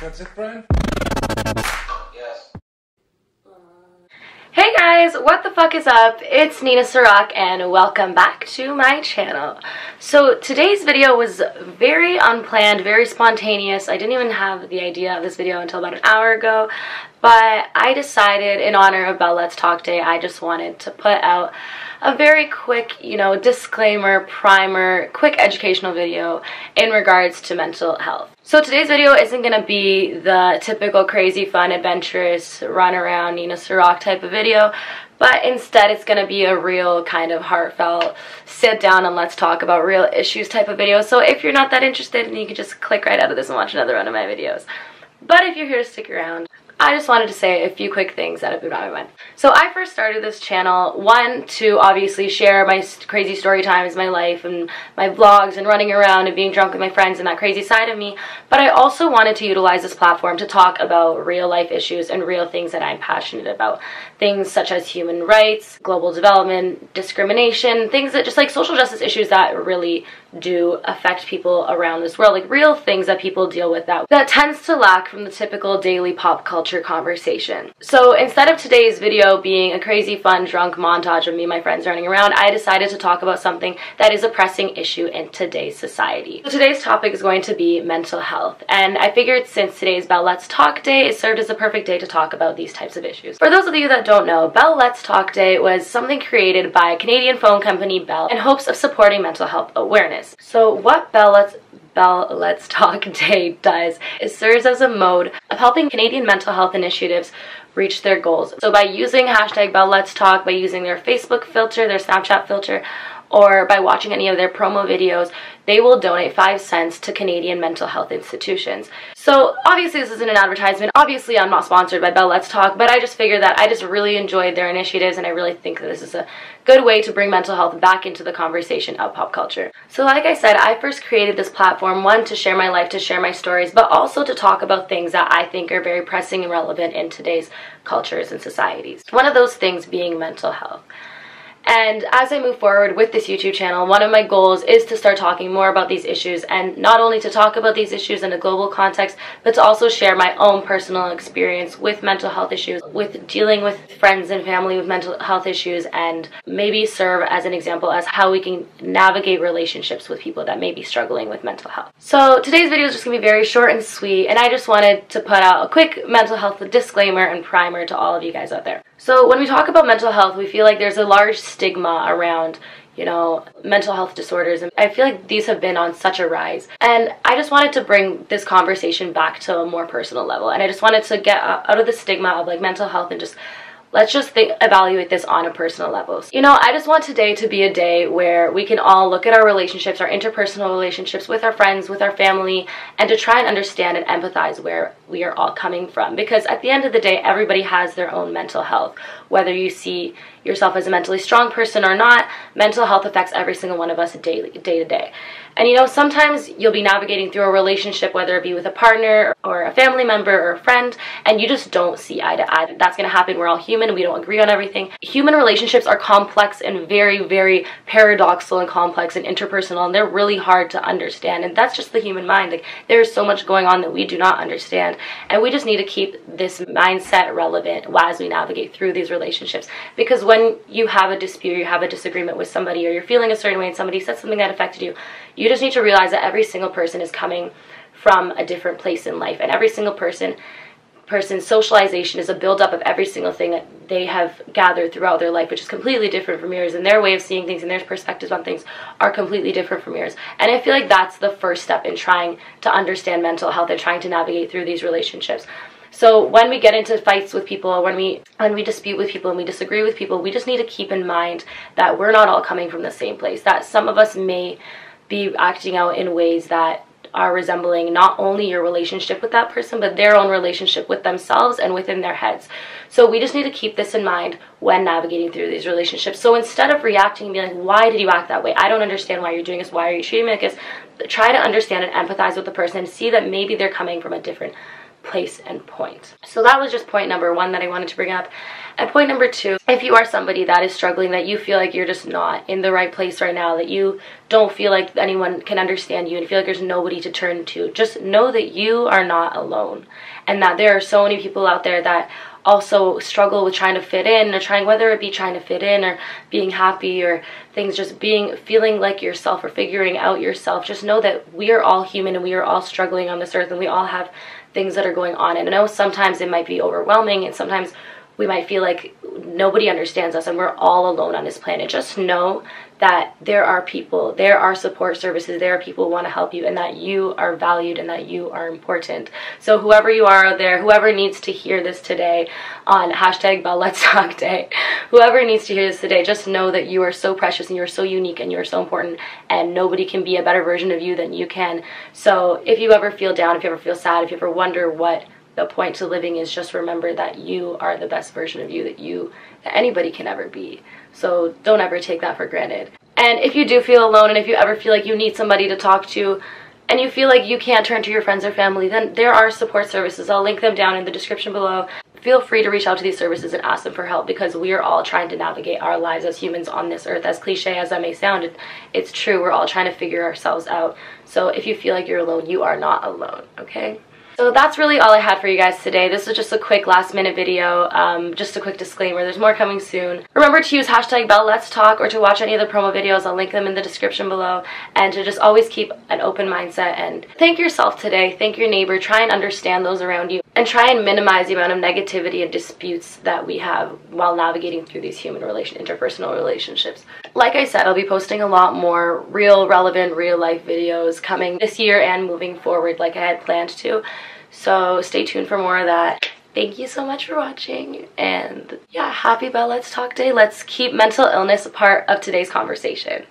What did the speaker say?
That's it, Brian? Yes. Hey guys, what the fuck is up? It's Nina Sirach and welcome back to my channel. So today's video was very unplanned, very spontaneous. I didn't even have the idea of this video until about an hour ago, but I decided in honor of BellLetsTalk Day, I just wanted to put out a very quick, disclaimer, primer, quick educational video in regards to mental health. So today's video isn't going to be the typical crazy, fun, adventurous, run around Nina Sirach type of video, but instead it's going to be a real kind of heartfelt, sit down and let's talk about real issues type of video. So if you're not that interested, then you can just click right out of this and watch another one of my videos. But if you're here to stick around, I just wanted to say a few quick things that have been on my mind. So I first started this channel, one, to obviously share my crazy story times, my life, and my vlogs, and running around and being drunk with my friends and that crazy side of me. But I also wanted to utilize this platform to talk about real life issues and real things that I'm passionate about. Things such as human rights, global development, discrimination, things that just like social justice issues that really do affect people around this world, like real things that people deal with that tends to lack from the typical daily pop culture conversation. So instead of today's video being a crazy fun drunk montage of me and my friends running around, I decided to talk about something that is a pressing issue in today's society. So today's topic is going to be mental health, and I figured since today's BellLetsTalk Day, it served as a perfect day to talk about these types of issues. For those of you that don't know, BellLetsTalk Day was something created by Canadian phone company Bell in hopes of supporting mental health awareness. So what BellLetsTalk Day does is serves as a mode of helping Canadian mental health initiatives reach their goals. So by using hashtag BellLetsTalk, by using their Facebook filter, their Snapchat filter, or by watching any of their promo videos, they will donate 5 cents to Canadian mental health institutions. So obviously this isn't an advertisement. Obviously I'm not sponsored by BellLetsTalk, but I just figured that I just really enjoyed their initiatives, and I really think that this is a good way to bring mental health back into the conversation of pop culture. So like I said, I first created this platform, one, to share my life, to share my stories, but also to talk about things that I think are very pressing and relevant in today's cultures and societies. One of those things being mental health. And as I move forward with this YouTube channel, one of my goals is to start talking more about these issues, and not only to talk about these issues in a global context, but to also share my own personal experience with mental health issues, with dealing with friends and family with mental health issues, and maybe serve as an example as how we can navigate relationships with people that may be struggling with mental health. So today's video is just going to be very short and sweet, and I just wanted to put out a quick mental health disclaimer and primer to all of you guys out there. So when we talk about mental health, we feel like there's a large stigma around, mental health disorders, and I feel like these have been on such a rise. And I just wanted to bring this conversation back to a more personal level, and I just wanted to get out of the stigma of like mental health and just let's just evaluate this on a personal level. I just want today to be a day where we can all look at our relationships, our interpersonal relationships with our friends, with our family, and to try and understand and empathize where we are all coming from. Because at the end of the day, everybody has their own mental health. Whether you see yourself as a mentally strong person or not, mental health affects every single one of us day to day. And sometimes you'll be navigating through a relationship, whether it be with a partner or a family member or a friend, and you just don't see eye to eye. That's going to happen. We're all human. We don't agree on everything. Human relationships are complex and very, very paradoxical and complex and interpersonal, and they're really hard to understand. And that's just the human mind. Like, there's so much going on that we do not understand, and we just need to keep this mindset relevant as we navigate through these relationships. Because when you have a dispute, you have a disagreement with somebody, or you're feeling a certain way and somebody said something that affected you, you just need to realize that every single person is coming from a different place in life, and every single person's socialization is a buildup of every single thing that they have gathered throughout their life, which is completely different from yours, and their way of seeing things and their perspectives on things are completely different from yours. And I feel like that's the first step in trying to understand mental health and trying to navigate through these relationships. So when we get into fights with people, when we dispute with people and we disagree with people, we just need to keep in mind that we're not all coming from the same place, that some of us may be acting out in ways that are resembling not only your relationship with that person, but their own relationship with themselves and within their heads. So we just need to keep this in mind when navigating through these relationships. So instead of reacting and being like, why did you act that way? I don't understand why you're doing this. Why are you treating me like this? Try to understand and empathize with the person and see that maybe they're coming from a different place and point. So that was just point number one that I wanted to bring up. And point number two, if you are somebody that is struggling, that you feel like you're just not in the right place right now, that you don't feel like anyone can understand you and feel like there's nobody to turn to, just know that you are not alone, and that there are so many people out there that also struggle with trying to fit in, or trying, whether it be trying to fit in or being happy, or things just feeling like yourself or figuring out yourself. Just know that we are all human and we are all struggling on this earth, and we all have things that are going on. And I know sometimes it might be overwhelming, and sometimes we might feel like nobody understands us and we're all alone on this planet. Just know that there are people, there are support services, there are people who want to help you, and that you are valued and that you are important. So whoever you are out there, whoever needs to hear this today on hashtag BellLetsTalk Day, whoever needs to hear this today, just know that you are so precious and you're so unique and you're so important, and nobody can be a better version of you than you can. So if you ever feel down, if you ever feel sad, if you ever wonder what the point to living is, just remember that you are the best version of you that anybody can ever be. So don't ever take that for granted. And if you do feel alone, and if you ever feel like you need somebody to talk to, and you feel like you can't turn to your friends or family, then there are support services. I'll link them down in the description below. Feel free to reach out to these services and ask them for help, because we are all trying to navigate our lives as humans on this earth. As cliche as that may sound, it's true. We're all trying to figure ourselves out. So if you feel like you're alone, you are not alone, okay? So that's really all I had for you guys today. This was just a quick last minute video, just a quick disclaimer. There's more coming soon. Remember to use hashtag BellLetsTalk, or to watch any of the promo videos. I'll link them in the description below. And to just always keep an open mindset, and thank yourself today. Thank your neighbor. Try and understand those around you, and try and minimize the amount of negativity and disputes that we have while navigating through these interpersonal relationships. Like I said, I'll be posting a lot more real, relevant, real life videos coming this year and moving forward like I had planned to. So stay tuned for more of that. Thank you so much for watching, and yeah, happy BellLetsTalk Day. Let's keep mental illness a part of today's conversation.